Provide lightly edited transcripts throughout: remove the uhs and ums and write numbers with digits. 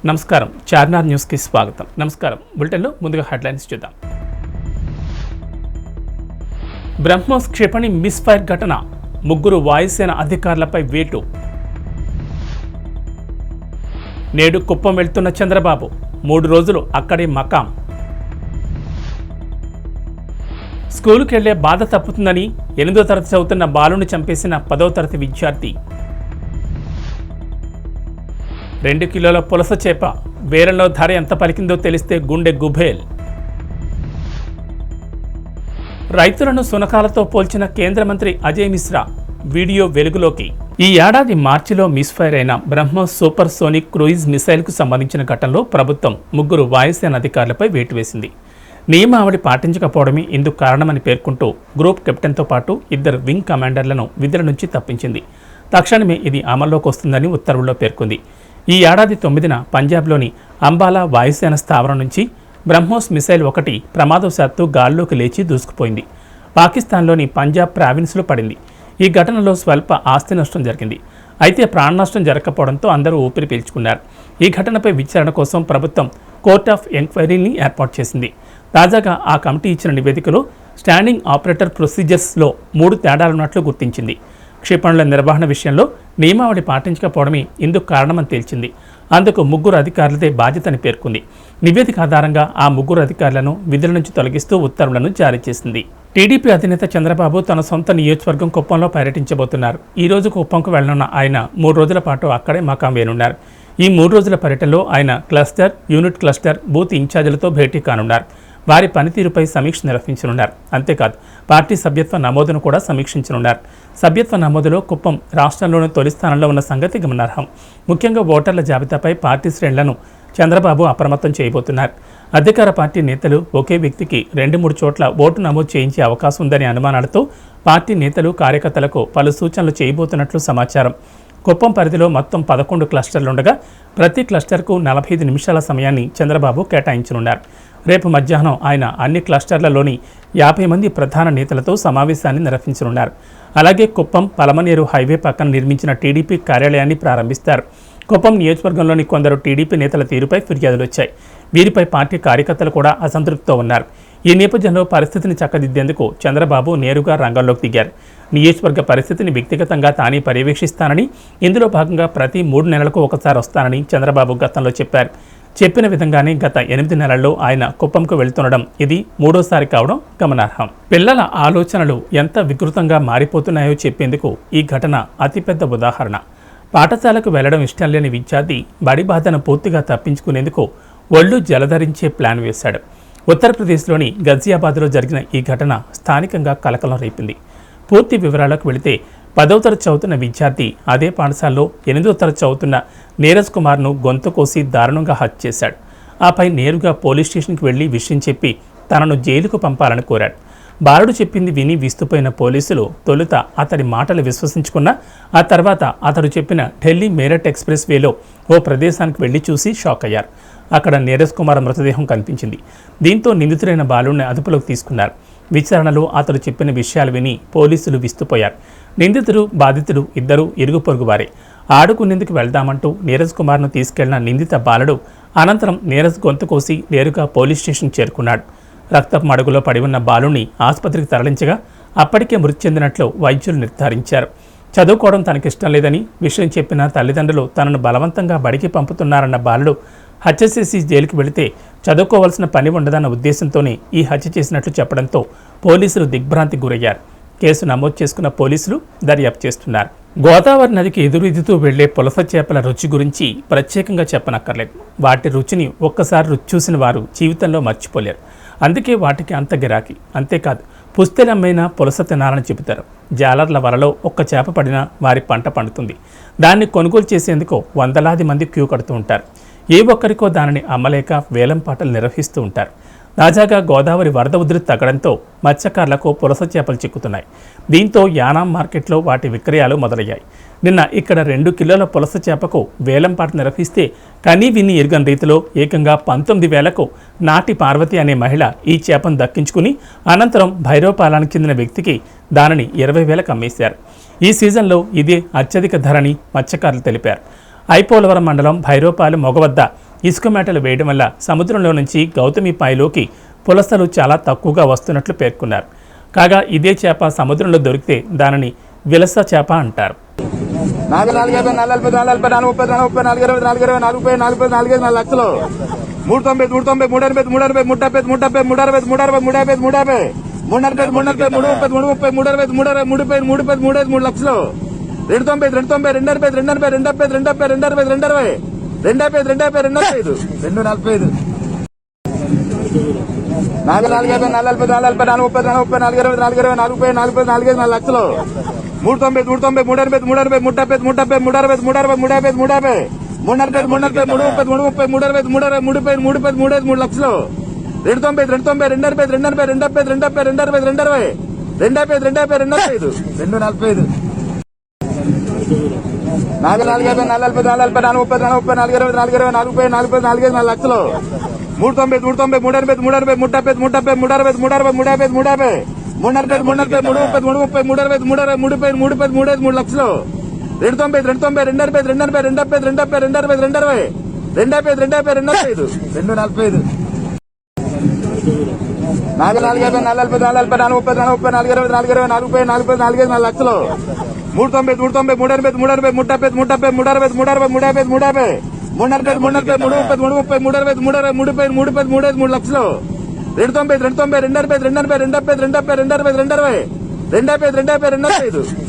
నమస్కారం, చార్మినార్ న్యూస్ కి స్వాగతం. నమస్కారం. బులెటిన్లో ముందుగా హెడ్లైన్స్ చూద్దాం. బ్రహ్మోస్ క్షిపణి మిస్ఫైర్ ఘటన, ముగ్గురు వాయుసేన అధికారులపై వేటు. నేడు కుప్పం వెళ్తున్న చంద్రబాబు, 3 రోజులు అక్కడే మకాం. స్కూలుకి వెళ్లే బాధ తప్పుతుందని 8వ తరగతి చదువుతున్న బాలుని చంపేసిన 10వ తరగతి విద్యార్థి. 2 కిలోల పులస చేప వేలంలో ధర ఎంత పలికిందో తెలిస్తే గుండె గుబేల్. రైతులను సునకాలతో పోల్చిన కేంద్ర మంత్రి అజయ్ మిశ్రా వీడియో వెలుగులోకి. ఈ ఏడాది మార్చిలో మిస్ఫైర్ అయిన బ్రహ్మోస్ సూపర్ సోనిక్ క్రూయిజ్ మిసైల్కు సంబంధించిన ఘటనలో ప్రభుత్వం 3 వాయుసేన అధికారులపై వేటు వేసింది. నియమావళి పాటించకపోవడమే ఇందుకు కారణమని పేర్కొంటూ గ్రూప్ కెప్టెన్తో పాటు 2 వింగ్ కమాండర్లను విధుల నుంచి తప్పించింది. తక్షణమే ఇది అమల్లోకి వస్తుందని ఉత్తర్వుల్లో పేర్కొంది. ఈ ఏడాది 9న పంజాబ్లోని అంబాలా వాయుసేన స్థావరం నుంచి బ్రహ్మోస్ మిసైల్ 1 ప్రమాదవశాత్తు గాల్లోకి లేచి దూసుకుపోయింది. పాకిస్తాన్లోని పంజాబ్ ప్రావిన్స్లో పడింది. ఈ ఘటనలో స్వల్ప ఆస్తి నష్టం జరిగింది. అయితే ప్రాణ నష్టం జరగకపోవడంతో అందరూ ఊపిరి పీల్చుకున్నారు. ఈ ఘటనపై విచారణ కోసం ప్రభుత్వం కోర్ట్ ఆఫ్ ఎంక్వైరీని ఏర్పాటు చేసింది. తాజాగా ఆ కమిటీ ఇచ్చిన నివేదికలో స్టాండింగ్ ఆపరేటర్ ప్రొసీజర్స్లో 3 తేడాలున్నట్లు గుర్తించింది. క్షిపణుల నిర్వహణ విషయంలో నియమావళి పాటించకపోవడమే ఇందుకు కారణమని తేల్చింది. అందుకు 3 అధికారులదే బాధ్యతని పేర్కొంది. నివేదిక ఆధారంగా ఆ 3 అధికారులను విధుల నుంచి తొలగిస్తూ ఉత్తర్వులను జారీ చేసింది. టీడీపీ అధినేత చంద్రబాబు తన సొంత నియోజకవర్గం కుప్పంలో పర్యటించబోతున్నారు. ఈ రోజు కుప్పంకు వెళ్లనున్న ఆయన 3 రోజుల పాటు అక్కడే మకాం వేనున్నారు. ఈ 3 రోజుల పర్యటనలో ఆయన క్లస్టర్, యూనిట్ క్లస్టర్, బూత్ ఇన్ఛార్జీలతో భేటీ కానున్నారు. వారి పనితీరుపై సమీక్ష నిర్వహించనున్నారు. అంతేకాదు పార్టీ సభ్యత్వ నమోదును కూడా సమీక్షించనున్నారు. సభ్యత్వ నమోదులో కుప్పం రాష్ట్రంలోని తొలి స్థానంలో ఉన్న సంగతి గమనార్హం. ముఖ్యంగా ఓటర్ల జాబితాపై పార్టీ శ్రేణులను చంద్రబాబు అప్రమత్తం చేయబోతున్నారు. అధికార పార్టీ నేతలు ఒకే వ్యక్తికి 2-3 చోట్ల ఓటు నమోదు చేయించే అవకాశం ఉందనే అనుమానాలతో పార్టీ నేతలు, కార్యకర్తలకు పలు సూచనలు చేయబోతున్నట్లు సమాచారం. కుప్పం పరిధిలో మొత్తం 11 క్లస్టర్లుండగా ప్రతి క్లస్టర్కు 45 నిమిషాల సమయాన్ని చంద్రబాబు కేటాయించనున్నారు. రేపు మధ్యాహ్నం ఆయన అన్ని క్లస్టర్లలోని 50 మంది ప్రధాన నేతలతో సమావేశాన్ని నిర్వహించనున్నారు. అలాగే కుప్పం పలమనేరు హైవే పక్కన నిర్మించిన టీడీపీ కార్యాలయాన్ని ప్రారంభిస్తారు. కుప్పం నియోజకవర్గంలోని కొందరు టీడీపీ నేతల తీరుపై ఫిర్యాదులు వచ్చాయి. వీరిపై పార్టీ కార్యకర్తలు కూడా అసంతృప్తితో ఉన్నారు. ఈ నేపథ్యంలో పరిస్థితిని చక్కదిద్దేందుకు చంద్రబాబు నేరుగా రంగంలోకి దిగారు. నియోజకవర్గ పరిస్థితిని వ్యక్తిగతంగా తానే పర్యవేక్షిస్తానని, ఇందులో భాగంగా ప్రతి 3 నెలలకు ఒకసారి వస్తానని చంద్రబాబు గతంలో చెప్పారు. చెప్పిన విధంగానే గత 8 నెలల్లో ఆయన కుప్పంకు వెళ్తుండడం ఇది 3వసారి కావడం గమనార్హం. పిల్లల ఆలోచనలు ఎంత వికృతంగా మారిపోతున్నాయో చెప్పేందుకు ఈ ఘటన అతిపెద్ద ఉదాహరణ. పాఠశాలకు వెళ్లడం ఇష్టం లేని విద్యార్థి బడి బాధను పూర్తిగా తప్పించుకునేందుకు ఒళ్ళు జలధరించే ప్లాన్ వేశాడు. ఉత్తరప్రదేశ్లోని గజియాబాద్లో జరిగిన ఈ ఘటన స్థానికంగా కలకలం రేపింది. పూర్తి వివరాలకు వెళితే 10వ తరగతి చదువుతున్న విద్యార్థి అదే పాఠశాలలో 8వ తరగతి చదువుతున్న నీరజ్ కుమార్ను గొంతు కోసి దారుణంగా హత్య చేశాడు. ఆపై నేరుగా పోలీస్ స్టేషన్కి వెళ్లి విషయం చెప్పి తనను జైలుకు పంపాలని కోరాడు. బాలుడు చెప్పింది విని విస్తుపోయిన పోలీసులు తొలుత అతడి మాటలు విశ్వసించుకున్నా ఆ తర్వాత అతడు చెప్పిన ఢిల్లీ మేరట్ ఎక్స్ప్రెస్ వేలో ఓ ప్రదేశానికి వెళ్లి చూసి షాక్ అయ్యారు. అక్కడ నీరజ్ కుమార్ మృతదేహం కనిపించింది. దీంతో నిందితుడైన బాలుడిని అదుపులోకి తీసుకున్నారు. విచారణలో అతడు చెప్పిన విషయాలు విని పోలీసులు విస్తుపోయారు. నిందితుడు, బాధితుడు ఇద్దరూ ఇరుగు పొరుగు వారే. ఆడుకునేందుకు వెళ్దామంటూ నీరజ్ కుమార్ను తీసుకెళ్లిన నిందిత బాలుడు అనంతరం నీరజ్ గొంతు కోసి నేరుగా పోలీస్ స్టేషన్ చేరుకున్నాడు. రక్తపు మడుగులో పడి ఉన్న బాలుని ఆసుపత్రికి తరలించగా అప్పటికే మృతి చెందినట్లు వైద్యులు నిర్ధారించారు. చదువుకోవడం తనకిష్టం లేదని విషయం చెప్పిన తల్లిదండ్రులు తనను బలవంతంగా బడికి పంపుతున్నారన్న బాలుడు హత్య చేసి జైలుకు వెళితే చదువుకోవాల్సిన పని ఉండదన్న ఉద్దేశంతోనే ఈ హత్య చేసినట్లు చెప్పడంతో పోలీసులు దిగ్భ్రాంతికి గురయ్యారు. కేసు నమోదు చేసుకున్న పోలీసులు దర్యాప్తు చేస్తున్నారు. గోదావరి నదికి ఎదురెదుతూ వెళ్లే పులస చేపల రుచి గురించి ప్రత్యేకంగా చెప్పనక్కర్లేదు. వాటి రుచిని ఒక్కసారి రుచి చూసిన వారు జీవితంలో మర్చిపోలేరు. అందుకే వాటికి అంత గిరాకీ. అంతేకాదు పుస్తెలమ్మైనా పులస తినాలని చెబుతారు. జాలర్ల వలలో ఒక్క చేప పడినా వారి పంట పండుతుంది. దాన్ని కొనుగోలు చేసేందుకు వందలాది మంది క్యూ కడుతూ ఉంటారు. ఏ ఒక్కరికో దానిని అమ్మలేక వేలం పాటలు నిర్వహిస్తూ ఉంటారు. తాజాగా గోదావరి వరద ఉధృతి తగ్గడంతో మత్స్యకారులకు పులస చేపలు చిక్కుతున్నాయి. దీంతో యానాం మార్కెట్లో వాటి విక్రయాలు మొదలయ్యాయి. నిన్న ఇక్కడ 2 కిలోల పులస చేపకు వేలంపాట నిర్వహిస్తే కనీ విని ఎరుగని రీతిలో ఏకంగా 19,000కు నాటి పార్వతి అనే మహిళ ఈ చేపను దక్కించుకుని అనంతరం భైరవపాలానికి చెందిన వ్యక్తికి దానిని 20,000కు అమ్మేశారు. ఈ సీజన్లో ఇదే అత్యధిక ధరని మత్స్యకారులు తెలిపారు. ఐపోలవరం మండలం భైరవపాలెం మొగ వద్ద ఇసుక మేటలు వేయడం వల్ల సముద్రంలో నుంచి గౌతమిపాయలోకి పులసలు చాలా తక్కువగా వస్తున్నట్లు పేర్కొన్నారు. కాగా ఇదే చేప సముద్రంలో దొరికితే దానిని విలస చేప అంటారు.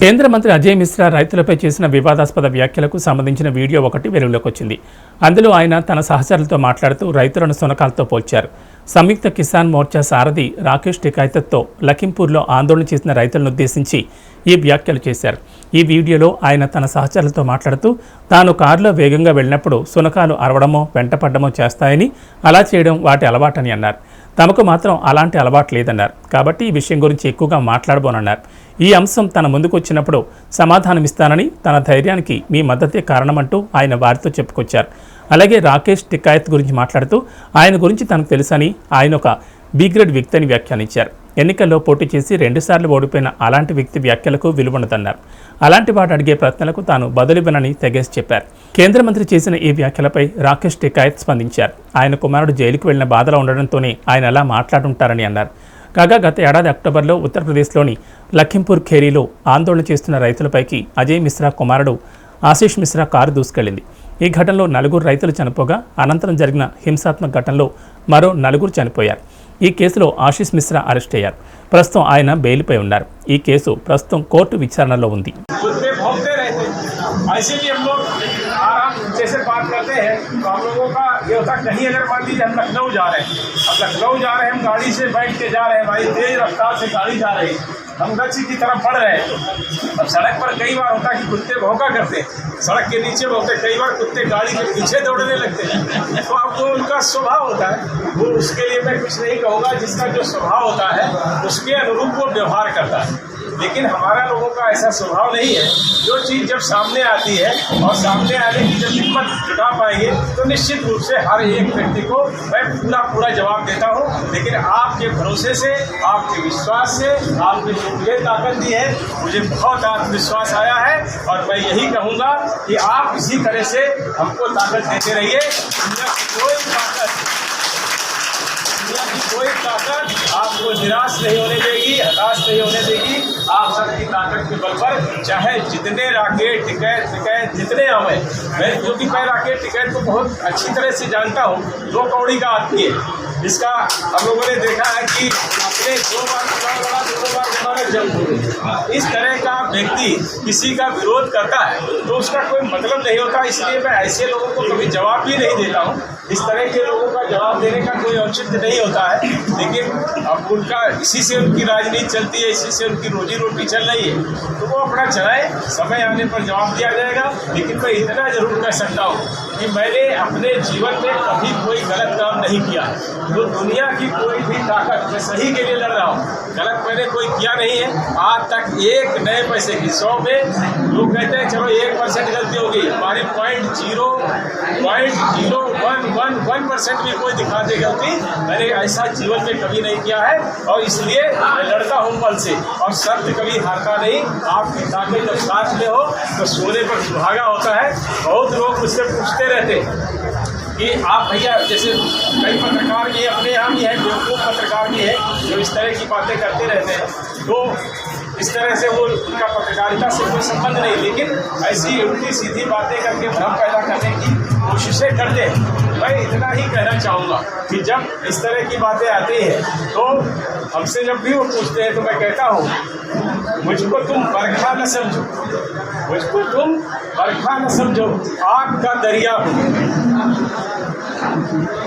కేంద్ర మంత్రి అజయ్ మిశ్రా రైతులపై చేసిన వివాదాస్పద వ్యాఖ్యలకు సంబంధించిన వీడియో ఒకటి వెలుగులోకి వచ్చింది. అందులో ఆయన తన సహచరులతో మాట్లాడుతూ రైతులను సునకాలతో పోల్చారు. సంయుక్త కిసాన్ మోర్చా సారథి రాకేష్ టికాయత్తో లఖింపూర్లో ఆందోళన చేసిన రైతులను ఉద్దేశించి ఈ వ్యాఖ్యలు చేశారు. ఈ వీడియోలో ఆయన తన సహచరులతో మాట్లాడుతూ తాను కారులో వేగంగా వెళ్ళినప్పుడు సునకాలు అరవడమో వెంటపడ్డమో చేస్తాయని, అలా చేయడం వాటి అలవాటని అన్నారు. తమకు మాత్రం అలాంటి అలవాటు లేదన్నారు. కాబట్టి ఈ విషయం గురించి ఎక్కువగా మాట్లాడబోనన్నారు. ఈ అంశం తన ముందుకు వచ్చినప్పుడు సమాధానమిస్తానని, తన ధైర్యానికి మీ మద్దతే కారణమంటూ ఆయన వారితో చెప్పుకొచ్చారు. అలాగే రాకేష్ టికాయత్ గురించి మాట్లాడుతూ ఆయన గురించి తనకు తెలుసని, ఆయన ఒక బి గ్రేడ్ వ్యక్తి అని వ్యాఖ్యానించారు. ఎన్నికల్లో పోటీ చేసి 2 సార్లు ఓడిపోయిన అలాంటి వ్యక్తి వ్యాఖ్యలకు విలువన్నదన్నారు. అలాంటి వాడు అడిగే ప్రశ్నలకు తాను బదులివ్వనని తెగేసి చెప్పారు. కేంద్ర మంత్రి చేసిన ఈ వ్యాఖ్యలపై రాకేష్ టికాయత్ స్పందించారు. ఆయన కుమారుడు జైలుకు వెళ్లిన బాధలో ఉండడంతోనే ఆయన అలా మాట్లాడుంటారని అన్నారు. కాగా గత ఏడాది అక్టోబర్లో ఉత్తరప్రదేశ్లోని లఖింపూర్ ఖేరీలో ఆందోళన చేస్తున్న రైతులపైకి అజయ్ మిశ్రా కుమారుడు ఆశీష్ మిశ్రా కారు దూసుకెళ్లింది. ఈ ఘటనలో 4 రైతులు చనిపోగా అనంతరం జరిగిన హింసాత్మక ఘటనలో మరో 4 చనిపోయారు. ఈ కేసులో ఆశీష్ మిశ్రా అరెస్ట్ అయ్యారు. ప్రస్తుతం ఆయన బెయిల్పై ఉన్నారు. ఈ కేసు ప్రస్తుతం కోర్టు విచారణలో ఉంది. ऐसे भी हम लोग आराम जैसे बात करते हैं तो हम लोगों का ये होता है, कहीं अगर मान लीजिए हम लखनऊ जा रहे हैं, अब लखनऊ जा रहे हैं, हम गाड़ी से बैठ के जा रहे हैं, भाई तेज रफ्तार से गाड़ी जा रही है, हम गच्ची की तरफ बढ़ रहे हैं। अब सड़क पर कई बार होता है कि कुत्ते भौंका करते हैं, सड़क के नीचे भौंकते, कई बार कुत्ते गाड़ी के पीछे दौड़ने लगते हैं। तो अब वो उनका स्वभाव होता है, वो उसके लिए मैं कुछ नहीं कहूँगा, जिसका जो स्वभाव होता है उसके अनुरूप वो व्यवहार करता है। लेकिन हमारा लोगों का ऐसा स्वभाव नहीं है। जो चीज़ जब सामने आती है और सामने आने की जब हिम्मत जुटा पाएंगे तो निश्चित रूप से हर एक व्यक्ति को मैं पूरा जवाब देता हूँ। लेकिन आपके भरोसे से, आपके विश्वास से, आपने जो मुझे ताकत दी है, मुझे बहुत आत्मविश्वास आया है और मैं यही कहूँगा कि आप इसी तरह से हमको ताकत देते रहिए। दुनिया की कोई ताकत आपको निराश नहीं होने देगी, हताश नहीं होने देगी। आप सबकी ताकत के बल पर चाहे जितने राकेट टिकैत जितने आवे, मैं राकेट टिकैत को बहुत अच्छी तरह से जानता हूँ। 2 कौड़ी का आदमी है। इसका हम लोगों ने देखा है कि अपने 2 बार चुनाव लड़ा, 2 बार हमारा जंग हो गई। इस तरह का व्यक्ति किसी का विरोध करता है तो उसका कोई मतलब नहीं होता। इसलिए मैं ऐसे लोगों को कभी जवाब भी नहीं देता हूँ। इस तरह के लोगों का जवाब देने का कोई औचित्य नहीं होता है। लेकिन अब उनका इसी से उनकी राजनीति चलती है, इसी से उनकी रोजी रोटी चल रही है, तो वो अपना चलाए, समय आने पर जवाब दिया जाएगा। लेकिन मैं इतना जरूर कह सकता हूँ कि मैंने अपने जीवन में कभी कोई गलत काम नहीं किया। तो दुनिया की कोई भी ताकत, मैं सही के लिए लड़ रहा हूँ, गलत मैंने कोई किया नहीं है। आज तक एक नए पैसे की 100 में लोग कहते हैं चलो 1% गलती होगी, हमारी 0.011% भी कोई दिखा दे गलती, मैंने ऐसा जीवन में कभी नहीं किया है। और इसलिए मैं लड़ता हूँ बल से, और सत्य कभी हारता नहीं। आपकी ताकत जब साथ में हो तो सोने पर सुहागा होता है। बहुत लोग मुझसे पूछते रहते कि आप भैया जैसे कई पत्रकार ये अपने यहाँ भी है, बेवकूफ़ पत्रकार भी है जो इस तरह की बातें करते रहते हैं, तो इस तरह से वो उनका पत्रकारिता से कोई संबंध नहीं, लेकिन ऐसी उल्टी सीधी बातें करके भ्रम पैदा करने की कोशिशें करते हैं। मैं इतना ही कहना चाहूँगा कि जब इस तरह की बातें आती हैं तो हमसे जब भी वो पूछते हैं तो मैं कहता हूँ, मुझको तुम बरखा न समझो, मुझको तुम बरखा न समझो, आग का दरिया हूँ,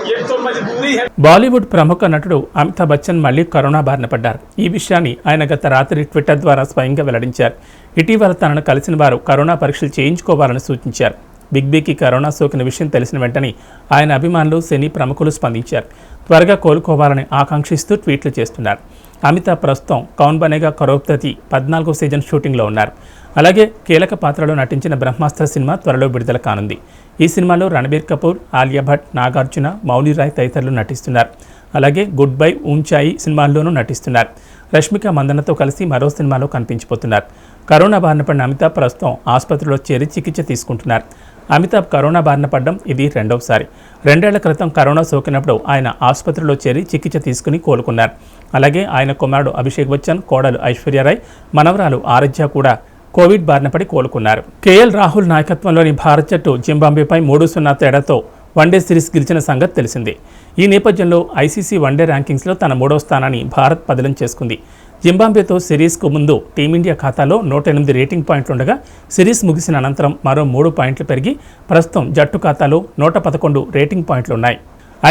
ये तो मजबूरी है। బాలీవుడ్ ప్రముఖ నటుడు అమితాబ్ బచ్చన్ మళ్లీ కరోనా బారిన పడ్డారు. ఈ విషయాన్ని ఆయన గత రాత్రి ట్విట్టర్ ద్వారా స్వయంగా వెల్లడించారు. ఇటీవల తనను కలిసిన వారు కరోనా పరీక్షలు చేయించుకోవాలని సూచించారు. బిగ్ బీకి కరోనా సోకిన విషయం తెలిసిన వెంటనే ఆయన అభిమానులు, సినీ ప్రముఖులు స్పందించారు. త్వరగా కోలుకోవాలని ఆకాంక్షిస్తూ ట్వీట్లు చేస్తున్నారు. అమితాబ్ ప్రస్తుతం కౌన్ బనేగా కరోడ్పతి 14వ సీజన్ షూటింగ్లో ఉన్నారు. అలాగే కీలక పాత్రలో నటించిన బ్రహ్మాస్త్ర సినిమా త్వరలో విడుదల కానుంది. ఈ సినిమాలో రణబీర్ కపూర్, ఆలియా భట్, నాగార్జున, మౌని రాయ్ తదితరులు నటిస్తున్నారు. అలాగే గుడ్ బై ఊంచాయి సినిమాల్లోనూ నటిస్తున్నారు. రష్మిక మందన్నతో కలిసి మరో సినిమాలో కనిపించిపోతున్నారు. కరోనా బారిన పడిన అమితాబ్ ప్రస్తుతం ఆసుపత్రిలో చేరి చికిత్స తీసుకుంటున్నారు. అమితాబ్ కరోనా బారిన పడడం ఇది రెండవసారి. 2 ఏళ్ల క్రితం కరోనా సోకినప్పుడు ఆయన ఆసుపత్రిలో చేరి చికిత్స తీసుకుని కోలుకున్నారు. అలాగే ఆయన కుమారుడు అభిషేక్ బచ్చన్, కోడలు ఐశ్వర్యరాయ్, మనవరాలు ఆరాధ్య కూడా కోవిడ్ బారిన పడి కోలుకున్నారు. కేఎల్ రాహుల్ నాయకత్వంలోని భారత్ జట్టు జింబాబ్వేపై 3-0 తేడాతో వన్డే సిరీస్ గెలిచిన సంగతి తెలిసిందే. ఈ నేపథ్యంలో ఐసీసీ వన్డే ర్యాంకింగ్స్లో తన 3వ స్థానాన్ని భారత్ పదిలం చేసుకుంది. జింబాబ్వేతో సిరీస్కు ముందు టీమిండియా ఖాతాలో 108 రేటింగ్ పాయింట్లుండగా సిరీస్ ముగిసిన అనంతరం మరో 3 పాయింట్లు పెరిగి ప్రస్తుతం జట్టు ఖాతాలో 111 రేటింగ్ పాయింట్లున్నాయి.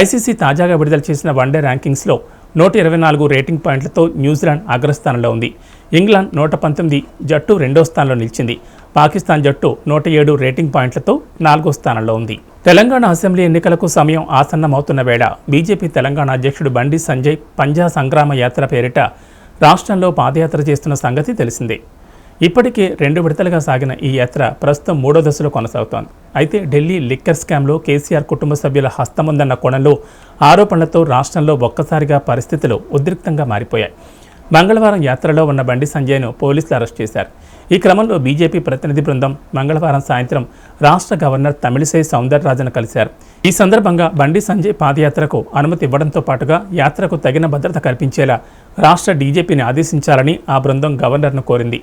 ఐసీసీ తాజాగా విడుదల చేసిన వన్డే ర్యాంకింగ్స్లో 124 రేటింగ్ పాయింట్లతో న్యూజిలాండ్ అగ్రస్థానంలో ఉంది. ఇంగ్లాండ్ 119 జట్టు 2వ స్థానంలో నిలిచింది. పాకిస్తాన్ జట్టు 107 రేటింగ్ పాయింట్లతో 4వ స్థానంలో ఉంది. తెలంగాణ అసెంబ్లీ ఎన్నికలకు సమయం ఆసన్నమవుతున్న వేళ బీజేపీ తెలంగాణ అధ్యక్షుడు బండి సంజయ్ పంజా సంగ్రామ యాత్ర పేరిట రాష్ట్రంలో పాదయాత్ర చేస్తున్న సంగతి తెలిసిందే. ఇప్పటికే 2 విడతలుగా సాగిన ఈ యాత్ర ప్రస్తుతం 3వ దశలో కొనసాగుతోంది. అయితే ఢిల్లీ లిక్కర్ స్కామ్లో కేసీఆర్ కుటుంబ సభ్యుల హస్తముందన్న కోణంలో ఆరోపణలతో రాష్ట్రంలో ఒక్కసారిగా పరిస్థితులు ఉద్రిక్తంగా మారిపోయాయి. మంగళవారం యాత్రలో ఉన్న బండి సంజయ్ను పోలీసులు అరెస్ట్ చేశారు. ఈ క్రమంలో బీజేపీ ప్రతినిధి బృందం మంగళవారం సాయంత్రం రాష్ట్ర గవర్నర్ తమిళిసై సౌందరరాజన్ కలిశారు. ఈ సందర్భంగా బండి సంజయ్ పాదయాత్రకు అనుమతి ఇవ్వడంతో పాటుగా యాత్రకు తగిన భద్రత కల్పించేలా రాష్ట్ర డీజీపీని ఆదేశించాలని ఆ బృందం గవర్నర్ను కోరింది.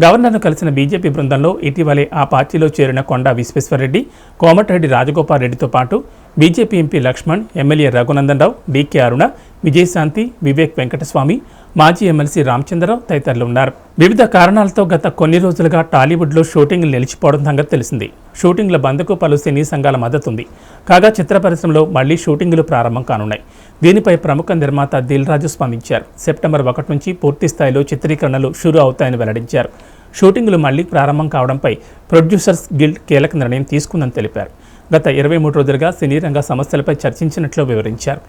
గవర్నర్ను కలిసిన బీజేపీ బృందంలో ఇటీవలే ఆ పార్టీలో చేరిన కొండా విశ్వేశ్వరరెడ్డి, కోమటిరెడ్డి రాజగోపాల్ రెడ్డితో పాటు BJP MP Laxman, MLA Raghunandan Rao, DK అరుణ, విజయశాంతి, వివేక్ వెంకటస్వామి, మాజీ ఎమ్మెల్సీ రామచంద్రరావు తదితరులు ఉన్నారు. వివిధ కారణాలతో గత కొన్ని రోజులుగా టాలీవుడ్లో షూటింగ్లు నిలిచిపోవడం సంగతి తెలిసింది. షూటింగ్ల బంద్కు పలు సినీ సంఘాల మద్దతు ఉంది. కాగా చిత్ర పరిశ్రమలో మళ్లీ షూటింగ్లు ప్రారంభం కానున్నాయి. దీనిపై ప్రముఖ నిర్మాత దిల్ రాజు స్పందించారు. సెప్టెంబర్ 1 నుంచి పూర్తి స్థాయిలో చిత్రీకరణలు షురూ అవుతాయని వెల్లడించారు. షూటింగ్లు మళ్లీ ప్రారంభం కావడంపై ప్రొడ్యూసర్స్ గిల్డ్ కీలక నిర్ణయం తీసుకుందని తెలిపారు. గత 23 రోజులుగా సినీ రంగ సమస్యలపై చర్చించినట్లు వివరించారు.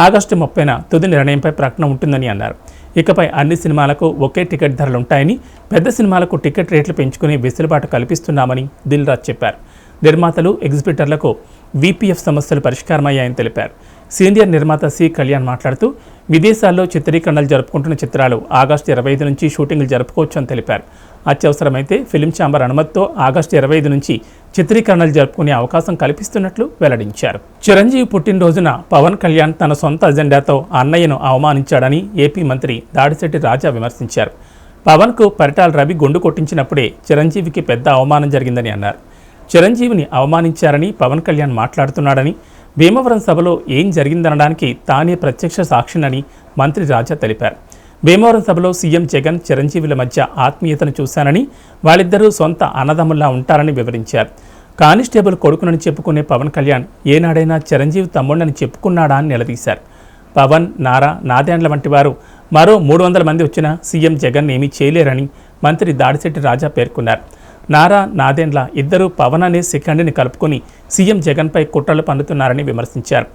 ఆగస్టు 30న తుది నిర్ణయంపై ప్రకటన ఉంటుందని అన్నారు. ఇకపై అన్ని సినిమాలకు ఒకే టికెట్ ధరలుంటాయని, పెద్ద సినిమాలకు టికెట్ రేట్లు పెంచుకునే వెసులుబాటు కల్పిస్తున్నామని దిల్ రాజు చెప్పారు. నిర్మాతలు, ఎగ్జిబిటర్లకు వీపీఎఫ్ సమస్యలు పరిష్కారమయ్యాయని తెలిపారు. సీనియర్ నిర్మాత సి కళ్యాణ్ మాట్లాడుతూ విదేశాల్లో చిత్రీకరణలు జరుపుకుంటున్న చిత్రాలు ఆగస్టు 25 నుంచి షూటింగ్లు జరుపుకోవచ్చని తెలిపారు. అత్యవసరమైతే ఫిలిం ఛాంబర్ అనుమతితో ఆగస్టు 25 నుంచి చిత్రీకరణలు జరుపుకునే అవకాశం కల్పిస్తున్నట్లు వెల్లడించారు. చిరంజీవి పుట్టినరోజున పవన్ కళ్యాణ్ తన సొంత అజెండాతో అన్నయ్యను అవమానించాడని ఏపీ మంత్రి దాడిశెట్టి రాజా విమర్శించారు. పవన్కు పరిటాల రవి గుండు కొట్టించినప్పుడే చిరంజీవికి పెద్ద అవమానం జరిగిందని అన్నారు. చిరంజీవిని అవమానించారని పవన్ కళ్యాణ్ మాట్లాడుతున్నాడని, భీమవరం సభలో ఏం జరిగిందనడానికి తానే ప్రత్యక్ష సాక్షినని మంత్రి రాజా తెలిపారు. భీమవరం సభలో సీఎం జగన్, చిరంజీవుల మధ్య ఆత్మీయతను చూశానని, వాళ్ళిద్దరూ సొంత అన్నదమ్ముల్లా ఉంటారని వివరించారు. కానిస్టేబుల్ కొడుకునని చెప్పుకునే పవన్ కళ్యాణ్ ఏనాడైనా చిరంజీవి తమ్ముడని చెప్పుకున్నాడా అని నిలదీశారు. పవన్, నారా, నాదెండ్ల వంటి వారు మరో 300 మంది వచ్చినా సీఎం జగన్ ఏమీ చేయలేరని మంత్రి దాడిశెట్టి రాజా పేర్కొన్నారు. నారా, నాదెండ్ల ఇద్దరూ పవన్ అనే శిఖండిని కలుపుకొని సీఎం జగన్పై కుట్రలు పన్నుతున్నారని విమర్శించారు.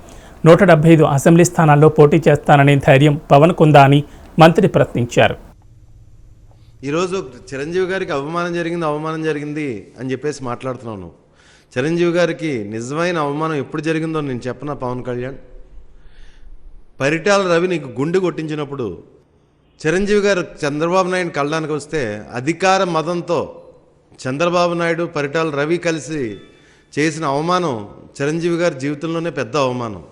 175 అసెంబ్లీ స్థానాల్లో పోటీ చేస్తాననే ధైర్యం పవన్కుందా అని మంత్రి ప్రశ్నించారు. ఈరోజు చిరంజీవి గారికి అవమానం జరిగింది అని చెప్పేసి మాట్లాడుతున్నాను. చిరంజీవి గారికి నిజమైన అవమానం ఎప్పుడు జరిగిందో నేను చెప్పనా? పవన్ కళ్యాణ్, పరిటాల రవి నీకు గుండె కొట్టించినప్పుడు చిరంజీవి గారు చంద్రబాబు నాయుడు కళ్ళడానికి వస్తే అధికార మదంతో చంద్రబాబు నాయుడు, పరిటాల రవి కలిసి చేసిన అవమానం చిరంజీవి గారి జీవితంలోనే పెద్ద అవమానం.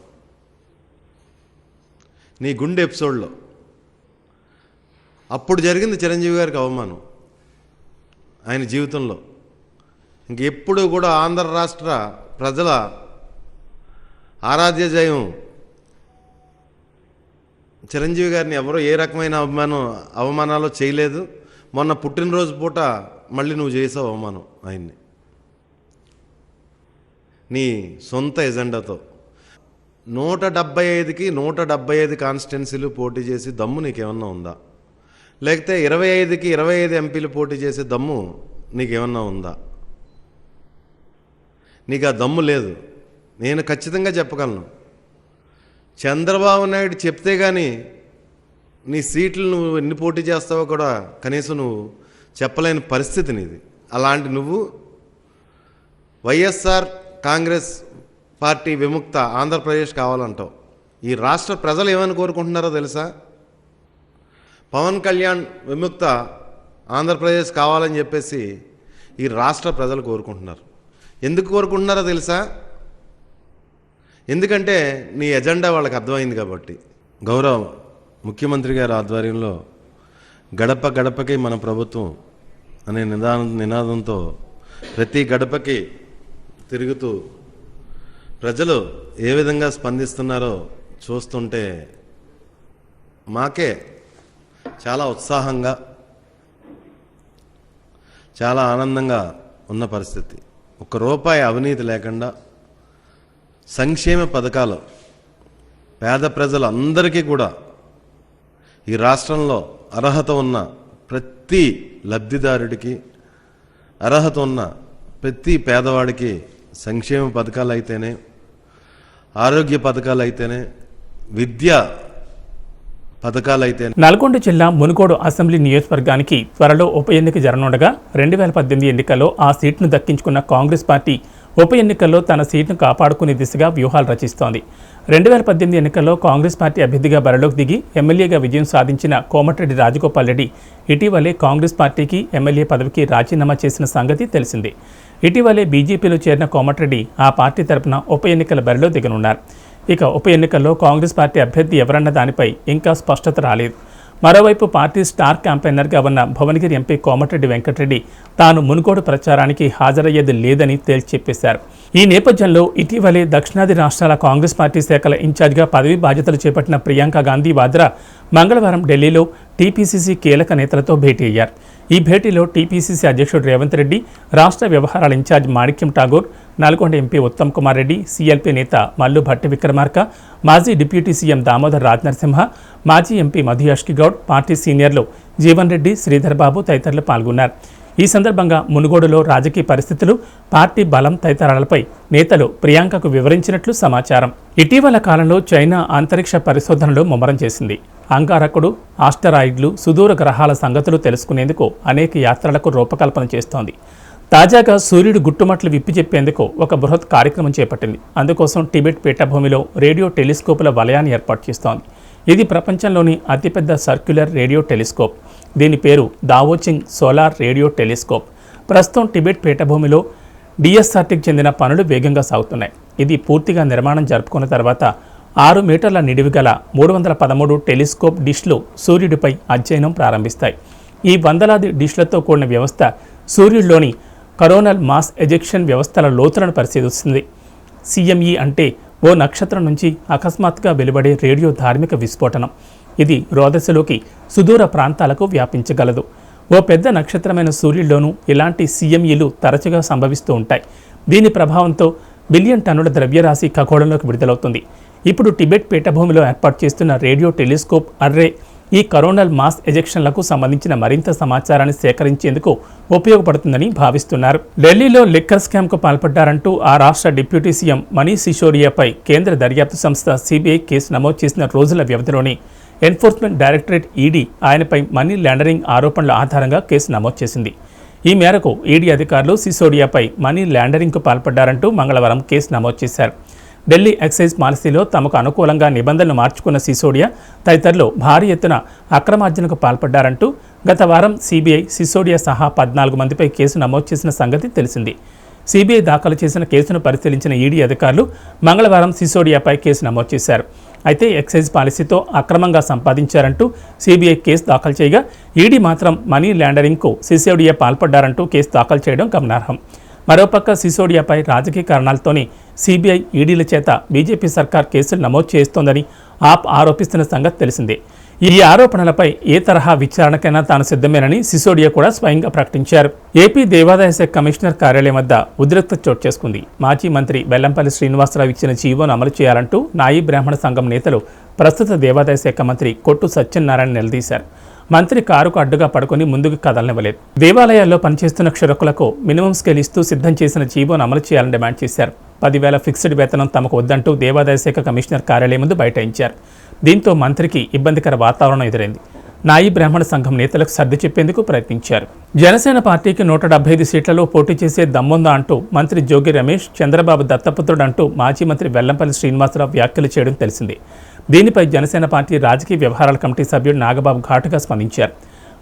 నీ గుండె ఎపిసోడ్లో అప్పుడు జరిగింది చిరంజీవి గారికి అవమానం ఆయన జీవితంలో. ఇంకెప్పుడు కూడా ఆంధ్ర రాష్ట్ర ప్రజల ఆరాధ్య జయం చిరంజీవి గారిని ఎవరో ఏ రకమైన అవమానాలు చేయలేదు. మొన్న పుట్టినరోజు పూట మళ్ళీ నువ్వు చేసావు అవమానం ఆయన్ని నీ సొంత ఎజెండాతో. 175కి 175 కాన్స్టిట్యున్సీలు పోటీ చేసి దమ్ము నీకేమన్నా ఉందా? లేకపోతే 25కి 25 ఎంపీలు పోటీ చేసే దమ్ము నీకేమన్నా ఉందా? నీకు ఆ దమ్ము లేదు. నేను ఖచ్చితంగా చెప్పగలను. చంద్రబాబు నాయుడు చెప్తే కానీ నీ సీట్లు నువ్వు ఎన్ని పోటీ చేస్తావో కూడా కనీసం నువ్వు చెప్పలేని పరిస్థితి నీది. అలాంటి నువ్వు వైఎస్ఆర్ కాంగ్రెస్ పార్టీ విముక్త ఆంధ్రప్రదేశ్ కావాలంటావు. ఈ రాష్ట్ర ప్రజలు ఏమని కోరుకుంటున్నారో తెలుసా? పవన్ కళ్యాణ్ విముక్త ఆంధ్రప్రదేశ్ కావాలని చెప్పేసి ఈ రాష్ట్ర ప్రజలు కోరుకుంటున్నారు. ఎందుకు కోరుకుంటున్నారో తెలుసా? ఎందుకంటే నీ ఎజెండా వాళ్ళకి అర్థమైంది కాబట్టి. గౌరవ ముఖ్యమంత్రి గారి ఆధ్వర్యంలో గడప గడపకి మన ప్రభుత్వం అనే నినాదంతో ప్రతి గడపకి తిరుగుతూ ప్రజలు ఏ విధంగా స్పందిస్తున్నారో చూస్తుంటే మాకే చాలా ఉత్సాహంగా చాలా ఆనందంగా ఉన్న పరిస్థితి. ₹1 అవినీతి లేకుండా సంక్షేమ పథకాలు పేద ప్రజలందరికీ కూడా ఈ రాష్ట్రంలో అర్హత ఉన్న ప్రతి లబ్ధిదారుడికి, అర్హత ఉన్న ప్రతి పేదవాడికి సంక్షేమ పథకాలు అయితేనే, ఆరోగ్య పథకాలు అయితేనే, విద్యా పథకాలు అయితేనే. నల్గొండ జిల్లా మునుగోడు అసెంబ్లీ నియోజకవర్గానికి త్వరలో ఉప ఎన్నిక జరగనుండగా 2018 ఎన్నికల్లో ఆ సీట్ను దక్కించుకున్న కాంగ్రెస్ పార్టీ ఉప ఎన్నికల్లో తన సీట్ను కాపాడుకునే దిశగా వ్యూహాలు రచిస్తోంది. 2018 ఎన్నికల్లో కాంగ్రెస్ పార్టీ అభ్యర్థిగా బరిలోకి దిగి ఎమ్మెల్యేగా విజయం సాధించిన కోమటిరెడ్డి రాజగోపాల్ రెడ్డి ఇటీవలే కాంగ్రెస్ పార్టీకి ఎమ్మెల్యే పదవికి రాజీనామా చేసిన సంగతి తెలిసిందే. ఇటీవలే బీజేపీలో చేరిన కోమటిరెడ్డి ఆ పార్టీ తరపున ఉప ఎన్నికల బరిలో దిగనున్నారు. ఇక ఉప ఎన్నికల్లో కాంగ్రెస్ పార్టీ అభ్యర్థి ఎవరన్న దానిపై ఇంకా స్పష్టత రాలేదు. మరోవైపు పార్టీ స్టార్ క్యాంపెయినర్గా ఉన్న భువనగిరి ఎంపీ కోమటిరెడ్డి వెంకటరెడ్డి తాను మునుగోడు ప్రచారానికి హాజరయ్యేది లేదని తేల్చి చెప్పేశారు. ఈ నేపథ్యంలో ఇటీవలే దక్షిణాది రాష్ట్రాల కాంగ్రెస్ పార్టీ శాఖల ఇన్ఛార్జిగా పదవి బాధ్యతలు చేపట్టిన ప్రియాంక గాంధీ వాద్రా మంగళవారం ఢిల్లీలో టీపీసీసీ కీలక నేతలతో భేటీ అయ్యారు. ఈ భేటీలో టీపీసీసీ అధ్యక్షుడు రేవంత్ రెడ్డి, రాష్ట్ర వ్యవహారాల ఇన్ఛార్జ్ మాణిక్యం ఠాగూర్, నల్గొండ ఎంపీ ఉత్తమ్ కుమార్ రెడ్డి, సీఎల్పీ నేత మల్లు భట్టి విక్రమార్క, మాజీ డిప్యూటీ సీఎం దామోదర్ రాజనరసింహ, మాజీ ఎంపీ మధు యాష్కి గౌడ్, పార్టీ సీనియర్లు జీవన్ రెడ్డి, శ్రీధర్ బాబు తదితరులు పాల్గొన్నారు. ఈ సందర్భంగా మునుగోడులో రాజకీయ పరిస్థితులు, పార్టీ బలం తదితరాలపై నేతలు ప్రియాంకకు వివరించినట్లు సమాచారం. ఇటీవల కాలంలో చైనా అంతరిక్ష పరిశోధనలు ముమ్మరం చేసింది. అంగారకుడు, ఆస్టరాయిడ్లు, సుదూర గ్రహాల సంగతులు తెలుసుకునేందుకు అనేక యాత్రలకు రూపకల్పన చేస్తోంది. తాజాగా సూర్యుడు గుట్టుమట్లు విప్పి చెప్పేందుకు ఒక బృహత్ కార్యక్రమం చేపట్టింది. అందుకోసం టిబెట్ పీఠభూమిలో రేడియో టెలిస్కోపుల వలయాన్ని ఏర్పాటు చేస్తోంది. ఇది ప్రపంచంలోని అతిపెద్ద సర్క్యులర్ రేడియో టెలిస్కోప్. దీని పేరు దావోచింగ్ సోలార్ రేడియో టెలిస్కోప్. ప్రస్తుతం టిబెట్ పీఠభూమిలో డిఎస్ఆర్టీకి చెందిన పనులు వేగంగా సాగుతున్నాయి. ఇది పూర్తిగా నిర్మాణం జరుపుకున్న తర్వాత 6 మీటర్ల నిడివి గల 313 టెలిస్కోప్ డిష్లు సూర్యుడిపై అధ్యయనం ప్రారంభిస్తాయి. ఈ వందలాది డిష్లతో కూడిన వ్యవస్థ సూర్యుడిలోని కరోనల్ మాస్ ఎజెక్షన్ వ్యవస్థల లోతులను పరిశీలిస్తుంది. సిఎంఈ అంటే ఓ నక్షత్రం నుంచి అకస్మాత్తుగా వెలువడే రేడియో ధార్మిక విస్ఫోటనం. ఇది రోదశలోకి సుదూర ప్రాంతాలకు వ్యాపించగలదు. ఓ పెద్ద నక్షత్రమైన సూర్యుడిలోనూ ఇలాంటి సిఎంఈలు తరచుగా సంభవిస్తూ ఉంటాయి. దీని ప్రభావంతో బిలియన్ టన్నుల ద్రవ్యరాశి ఖగోళంలోకి విడుదలవుతుంది. ఇప్పుడు టిబెట్ పీఠభూమిలో ఏర్పాటు చేస్తున్న రేడియో టెలిస్కోప్ అర్రే ఈ కరోనల్ మాస్ ఎజెక్షన్లకు సంబంధించిన మరింత సమాచారాన్ని సేకరించేందుకు ఉపయోగపడుతుందని భావిస్తున్నారు. ఢిల్లీలో లిక్కర్ స్కామ్కు పాల్పడ్డారంటూ ఆ రాష్ట్ర డిప్యూటీ సీఎం మనీష్ సిసోడియాపై కేంద్ర దర్యాప్తు సంస్థ సిబిఐ కేసు నమోదు చేసిన రోజుల వ్యవధిలోనే ఎన్ఫోర్స్మెంట్ డైరెక్టరేట్ ఈడీ ఆయనపై మనీ లాండరింగ్ ఆరోపణల ఆధారంగా కేసు నమోదు చేసింది. ఈ మేరకు ఈడీ అధికారులు సిసోడియాపై మనీ లాండరింగ్కు పాల్పడ్డారంటూ మంగళవారం కేసు నమోదు చేశారు. ఢిల్లీ ఎక్సైజ్ పాలసీలో తమకు అనుకూలంగా నిబంధనలు మార్చుకున్న సిసోడియా తదితరులు భారీ ఎత్తున అక్రమార్జనకు పాల్పడ్డారంటూ గత వారం సిబిఐ సిసోడియా సహా 14 మందిపై కేసు నమోదు చేసిన సంగతి తెలిసింది. సిబిఐ దాఖలు చేసిన కేసును పరిశీలించిన ఈడీ అధికారులు మంగళవారం సిసోడియాపై కేసు నమోదు చేశారు. అయితే ఎక్సైజ్ పాలసీతో అక్రమంగా సంపాదించారంటూ సిబిఐ కేసు దాఖలు చేయగా ఈడీ మాత్రం మనీ లాండరింగ్కు సిసోడియా పాల్పడ్డారంటూ కేసు దాఖలు చేయడం గమనార్హం. మరోపక్క సిసోడియాపై రాజకీయ కారణాలతోనే సిబిఐ ఈడీల చేత బీజేపీ సర్కార్ కేసులు నమోదు చేస్తోందని ఆప్ ఆరోపిస్తున్న సంగతి తెలిసిందే. ఈ ఆరోపణలపై ఏ తరహా విచారణకైనా తాను సిద్ధమేనని సిసోడియా కూడా స్వయంగా ప్రకటించారు. ఏపీ దేవాదాయ శాఖ కమిషనర్ కార్యాలయం వద్ద ఉద్రిక్తత చోటు చేసుకుంది. మాజీ మంత్రి వెల్లంపల్లి శ్రీనివాసరావు ఇచ్చిన జీవోను అమలు చేయాలంటూ నాయీ బ్రాహ్మణ సంఘం నేతలు ప్రస్తుత దేవాదాయ శాఖ మంత్రి కొట్టు సత్యనారాయణ నిలదీశారు. మంత్రి కారుకు అడ్డుగా పడుకుని ముందుకు కదలనివ్వలేదు. దేవాలయాల్లో పనిచేస్తున్న క్షురకులకు మినిమం స్కేల్ ఇస్తూ సిద్ధం చేసిన జీవోను అమలు చేయాలని డిమాండ్ చేశారు. 10,000 ఫిక్స్డ్ వేతనం తమకు వద్దంటూ దేవాదాయ శాఖ కమిషనర్ కార్యాలయం ముందు బైఠాయించారు. దీంతో మంత్రికి ఇబ్బందికర వాతావరణం ఎదురైంది. నాయీ బ్రాహ్మణ సంఘం నేతలకు సర్ది చెప్పేందుకు ప్రయత్నించారు. జనసేన పార్టీకి 175 సీట్లలో పోటీ చేసే దమ్ముందా అంటూ మంత్రి జోగి రమేష్ చంద్రబాబు దత్తపుత్రుడు అంటూ మాజీ మంత్రి వెల్లంపల్లి శ్రీనివాసరావు వ్యాఖ్యలు చేయడం తెలిసిందే. దీనిపై జనసేన పార్టీ రాజకీయ వ్యవహారాల కమిటీ సభ్యుడు నాగబాబు ఘాటుగా స్పందించారు.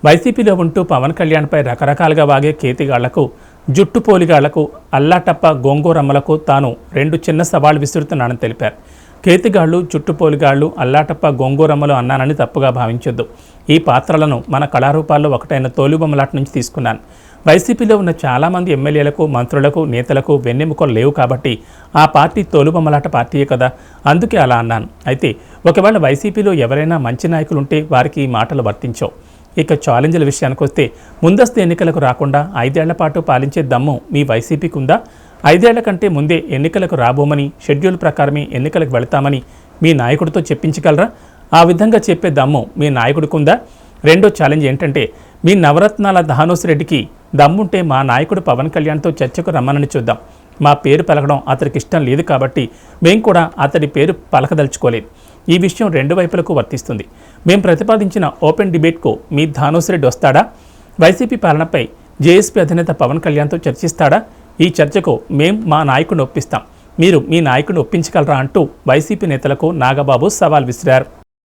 వైసీపీలో ఉంటూ పవన్ కళ్యాణ్పై రకరకాలుగా వాగే కేతిగాళ్లకు, జుట్టుపోలిగాళ్లకు, అల్లాటప్ప గోంగూరమ్మలకు తాను 2 చిన్న సవాళ్లు విసురుతున్నానని తెలిపారు. కేతిగాళ్లు, జుట్టుపోలిగాళ్లు, అల్లాటప్ప గోంగూరమ్మలు అన్నానని తప్పుగా భావించొద్దు. ఈ పాత్రలను మన కళారూపాల్లో ఒకటైన తోలుబొమ్మలాట నుంచి తీసుకున్నాను. వైసీపీలో ఉన్న చాలామంది ఎమ్మెల్యేలకు, మంత్రులకు, నేతలకు వెన్నెముకలు లేవు కాబట్టి ఆ పార్టీ తోలుబొమ్మలాట పార్టీయే కదా, అందుకే అలా అన్నాను. అయితే ఒకవేళ వైసీపీలో ఎవరైనా మంచి నాయకులుంటే వారికి ఈ మాటలు వర్తించవు. ఇక ఛాలెంజ్ల విషయానికి వస్తే ముందస్తు ఎన్నికలకు రాకుండా 5 ఏళ్ల పాటు పాలించే దమ్ము మీ వైసీపీకి ఉందా? 5 ఏళ్ల కంటే ముందే ఎన్నికలకు రాబోమని, షెడ్యూల్ ప్రకారమే ఎన్నికలకు వెళతామని మీ నాయకుడితో చెప్పించగలరా? ఆ విధంగా చెప్పే దమ్ము మీ నాయకుడికి ఉందా? రెండో ఛాలెంజ్ ఏంటంటే, మీ నవరత్నాల ధానోస్ రెడ్డికి దమ్ముంటే మా నాయకుడు పవన్ కళ్యాణ్తో చర్చకు రమ్మనని చూద్దాం. మా పేరు పలకడం అతడికి ఇష్టం లేదు కాబట్టి మేం కూడా అతడి పేరు పలకదలుచుకోలేదు. ఈ విషయం 2 వైపులకు వర్తిస్తుంది. మేం ప్రతిపాదించిన ఓపెన్ డిబేట్కు మీ ధానోస్ రెడ్డి వస్తాడా? వైసీపీ పాలనపై జేఎస్పీ అధినేత పవన్ కళ్యాణ్తో చర్చిస్తాడా? ఈ చర్చకు మేం మా నాయకుడిని ఒప్పిస్తాం. మీరు మీ నాయకుడిని ఒప్పించగలరా అంటూ వైసీపీ నేతలకు నాగబాబు సవాల్ విసిరారు.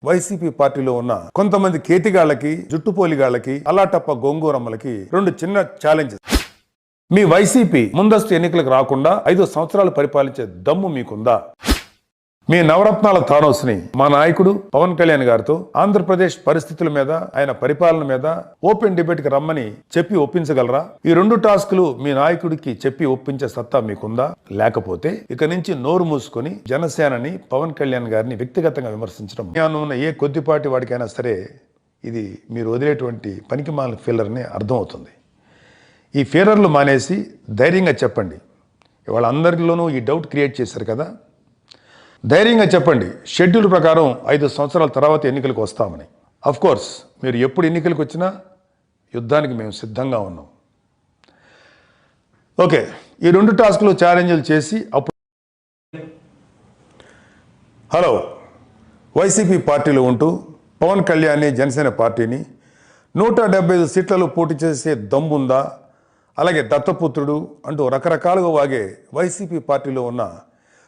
వైసీపీ పార్టీలో ఉన్న కొంతమంది కేతిగాళ్లకి, జుట్టుపోలిగాళ్లకి, అలాటప్ప గోంగూరమ్మలకి 2 చిన్న ఛాలెంజెస్. మీ వైసీపీ ముందస్తు ఎన్నికలకు రాకుండా 5 సంవత్సరాలు పరిపాలించే దమ్ము మీకుందా? మీ నవరత్నాల థానోస్ని మా నాయకుడు పవన్ కళ్యాణ్ గారితో ఆంధ్రప్రదేశ్ పరిస్థితుల మీద, ఆయన పరిపాలన మీద ఓపెన్ డిబేట్కి రమ్మని చెప్పి ఒప్పించగలరా? ఈ 2 టాస్కులు మీ నాయకుడికి చెప్పి ఒప్పించే సత్తా మీకుందా? లేకపోతే ఇక నుంచి నోరు మూసుకొని జనసేనని, పవన్ కళ్యాణ్ గారిని వ్యక్తిగతంగా విమర్శించడం ఉన్న ఏ కొద్దిపాటి వాడికైనా సరే ఇది మీరు వదిలేటువంటి పనికిమాలిన ఫీలర్ని అర్థమవుతుంది. ఈ ఫీలర్లు మానేసి ధైర్యంగా చెప్పండి. ఇవాళ అందరిలోనూ ఈ డౌట్ క్రియేట్ చేశారు కదా, ధైర్యంగా చెప్పండి షెడ్యూల్ ప్రకారం 5 సంవత్సరాల తర్వాత ఎన్నికలకు వస్తామని. కోర్స్ మీరు ఎప్పుడు ఎన్నికలకు వచ్చినా యుద్ధానికి మేము సిద్ధంగా ఉన్నాం. ఓకే, ఈ 2 టాస్కులు ఛాలెంజ్లు చేసి అప్పుడు హలో, వైసీపీ పార్టీలో ఉంటూ పవన్ కళ్యాణ్ని, జనసేన పార్టీని 175 సీట్లలో పోటీ చేసే దమ్ముందా? అలాగే దత్తపుత్రుడు అంటూ రకరకాలుగా వాగే వైసీపీ పార్టీలో ఉన్న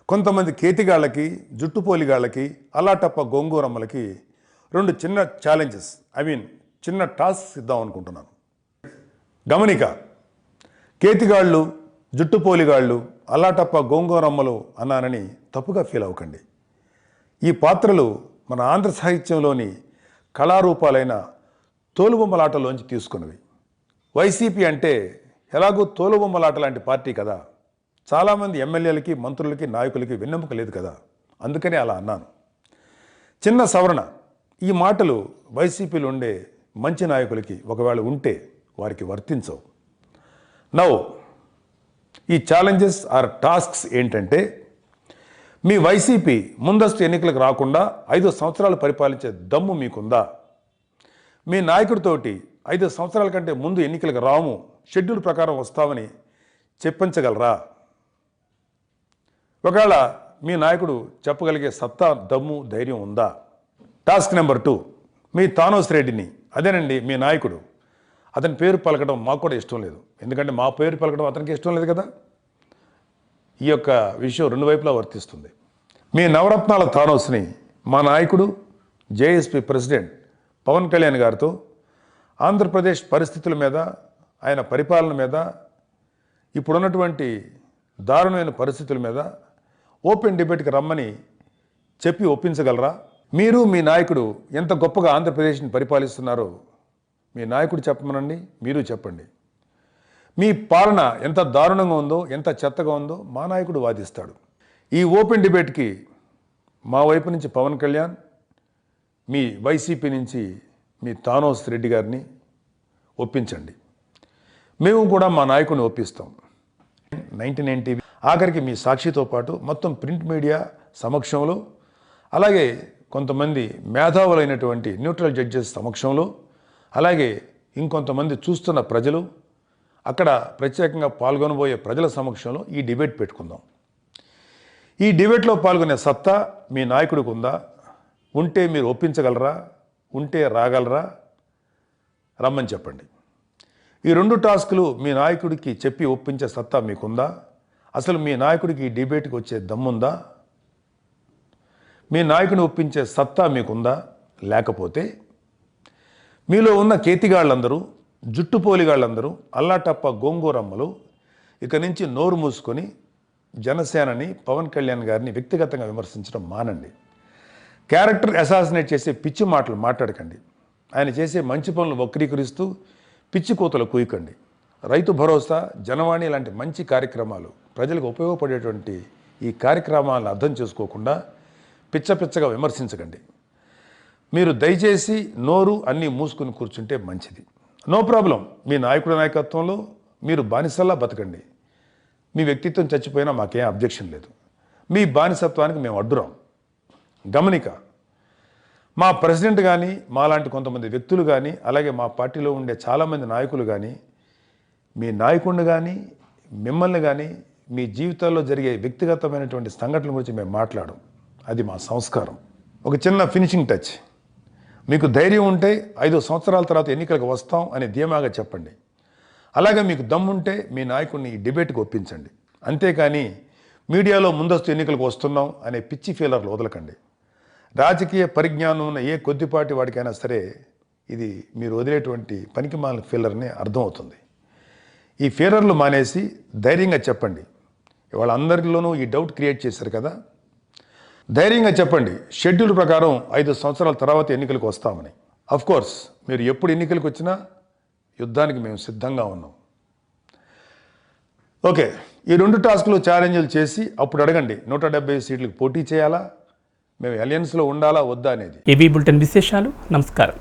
కొంతమంది కేతిగాళ్లకి, జుట్టుపోలిగాళ్లకి, అలాటప్ప గోంగూరమ్మలకి 2 చిన్న ఛాలెంజెస్, చిన్న టాస్క్ ఇద్దాం అనుకుంటున్నాను. గమనిక, కేతిగాళ్ళు, జుట్టుపోలిగాళ్ళు, అలాటప్ప గోంగూరమ్మలు అన్నానని తప్పుగా ఫీల్ అవ్వకండి. ఈ పాత్రలు మన ఆంధ్ర సాహిత్యంలోని కళారూపాలైన తోలుబొమ్మలాటలోంచి తీసుకున్నవి. వైసీపీ అంటే ఎలాగో తోలుబొమ్మలాట లాంటి పార్టీ కదా, చాలామంది ఎమ్మెల్యేలకి, మంత్రులకి, నాయకులకి వెన్నెముక లేదు కదా, అందుకనే అలా అన్నాను. చిన్న సవరణ, ఈ మాటలు వైసీపీలో ఉండే మంచి నాయకులకి ఒకవేళ ఉంటే వారికి వర్తించవు. నౌ ఈ ఛాలెంజెస్ ఆర్ టాస్క్స్ ఏంటంటే, మీ వైసీపీ ముందస్తు ఎన్నికలకు రాకుండా 5 సంవత్సరాలు పరిపాలించే దమ్ము మీకుందా? మీ నాయకుడితోటి 5 సంవత్సరాల కంటే ముందు ఎన్నికలకు రాము, షెడ్యూల్ ప్రకారం వస్తామని చెప్పించగలరా? ఒకవేళ మీ నాయకుడు చెప్పగలిగే సత్తా, దమ్ము, ధైర్యం ఉందా? టాస్క్ నెంబర్ 2, మీ థానోస్ రెడ్డిని, అదేనండి మీ నాయకుడు, అతని పేరు పలకడం మాకు కూడా ఇష్టం లేదు. ఎందుకంటే మా పేరు పలకడం అతనికి ఇష్టం లేదు కదా. ఈ యొక్క విషయం 2 వైపులా వర్తిస్తుంది. మీ నవరత్నాల థానోస్ని మా నాయకుడు, జేఎస్పీ ప్రెసిడెంట్ పవన్ కళ్యాణ్ గారితో ఆంధ్రప్రదేశ్ పరిస్థితుల మీద, ఆయన పరిపాలన మీద ఇప్పుడున్నటువంటి దారుణమైన పరిస్థితుల మీద ఓపెన్ డిబేట్కి రమ్మని చెప్పి ఒప్పించగలరా? మీరు మీ నాయకుడు ఎంత గొప్పగా ఆంధ్రప్రదేశ్ని పరిపాలిస్తున్నారో మీ నాయకుడు చెప్పమనండి, మీరు చెప్పండి. మీ పాలన ఎంత దారుణంగా ఉందో, ఎంత చెత్తగా ఉందో మా నాయకుడు వాదిస్తాడు. ఈ ఓపెన్ డిబేట్కి మా వైపు నుంచి పవన్ కళ్యాణ్, మీ వైసీపీ నుంచి మీ తానోస్ రెడ్డి గారిని ఒప్పించండి. మేము కూడా మా నాయకుడిని ఒప్పిస్తాం. 99 టీవీ ఆఖరికి మీ సాక్షితో పాటు మొత్తం ప్రింట్ మీడియా సమక్షంలో, అలాగే కొంతమంది మేధావులైనటువంటి న్యూట్రల్ జడ్జెస్ సమక్షంలో, అలాగే ఇంకొంతమంది చూస్తున్న ప్రజలు, అక్కడ ప్రత్యేకంగా పాల్గొనబోయే ప్రజల సమక్షంలో ఈ డిబేట్ పెట్టుకుందాం. ఈ డిబేట్లో పాల్గొనే సత్తా మీ నాయకుడికి ఉందా? ఉంటే మీరు ఒప్పించగలరా? ఉంటే రాగలరా? రమ్మని చెప్పండి. ఈ 2 టాస్కులు మీ నాయకుడికి చెప్పి ఒప్పించే సత్తా మీకుందా? అసలు మీ నాయకుడికి ఈ డిబేట్కి వచ్చే దమ్ముందా? మీ నాయకుడిని ఒప్పించే సత్తా మీకుందా? లేకపోతే మీలో ఉన్న కేతిగాళ్ళందరూ, జుట్టుపోలిగాళ్ళందరూ, అల్లాటప్ప గోంగూరమ్మలు ఇక నుంచి నోరు మూసుకొని జనసేనని, పవన్ కళ్యాణ్ గారిని వ్యక్తిగతంగా విమర్శించడం మానండి. క్యారెక్టర్ అసాసినేట్ చేసే పిచ్చి మాటలు మాట్లాడకండి. ఆయన చేసే మంచి పనులు వక్రీకరిస్తూ పిచ్చి కూతలు కూయకండి. రైతు భరోసా, జనవాణి లాంటి మంచి కార్యక్రమాలు, ప్రజలకు ఉపయోగపడేటువంటి ఈ కార్యక్రమాలను అర్థం చేసుకోకుండా పిచ్చగా విమర్శించకండి. మీరు దయచేసి నోరు అన్నీ మూసుకుని కూర్చుంటే మంచిది. No problem. మీ నాయకుడి నాయకత్వంలో మీరు బానిసల్లా బతకండి. మీ వ్యక్తిత్వం చచ్చిపోయినా మాకేం అబ్జెక్షన్ లేదు. మీ బానిసత్వానికి మేము అడ్డురాం. గమనిక, మా ప్రెసిడెంట్ కానీ, మాలాంటి కొంతమంది వ్యక్తులు కానీ, అలాగే మా పార్టీలో ఉండే చాలామంది నాయకులు కానీ, మీ నాయకుడిని కానీ, మిమ్మల్ని కానీ, మీ జీవితాల్లో జరిగే వ్యక్తిగతమైనటువంటి సంఘటనల గురించి మేము మాట్లాడం. అది మా సంస్కారం. ఒక చిన్న ఫినిషింగ్ టచ్. మీకు ధైర్యం ఉంటే 5 సంవత్సరాల తర్వాత ఎన్నికలకు వస్తాం అని ధీమాగా చెప్పండి. అలాగే మీకు దమ్ముంటే మీ నాయకుడిని ఈ డిబేట్కి ఒప్పించండి. అంతేకాని మీడియాలో ముందస్తు ఎన్నికలకు వస్తున్నాం అనే పిచ్చి ఫీలర్లు వదలకండి. రాజకీయ పరిజ్ఞానం ఉన్న ఏ కొద్దిపాటి వాడికైనా సరే ఇది మీరు వదిలేటువంటి పనికిమాలిన ఫీలర్ని అర్థమవుతుంది. ఈ ఫీలర్లు మానేసి ధైర్యంగా చెప్పండి. వాళ్ళందరిలోనూ ఈ డౌట్ క్రియేట్ చేశారు కదా, ధైర్యంగా చెప్పండి. షెడ్యూల్ ప్రకారం 5 సంవత్సరాల తర్వాత ఎన్నికలకు వస్తామని. కోర్స్ మీరు ఎప్పుడు ఎన్నికలకు వచ్చినా యుద్ధానికి మేము సిద్ధంగా ఉన్నాం. ఓకే, ఈ 2 టాస్కులు ఛాలెంజ్లు చేసి అప్పుడు అడగండి, 170 సీట్లకు పోటీ చేయాలా, మేము అలయన్స్లో ఉండాలా వద్దా అనేది. ఏబీ బులెటిన్ విశేషాలు. నమస్కారం.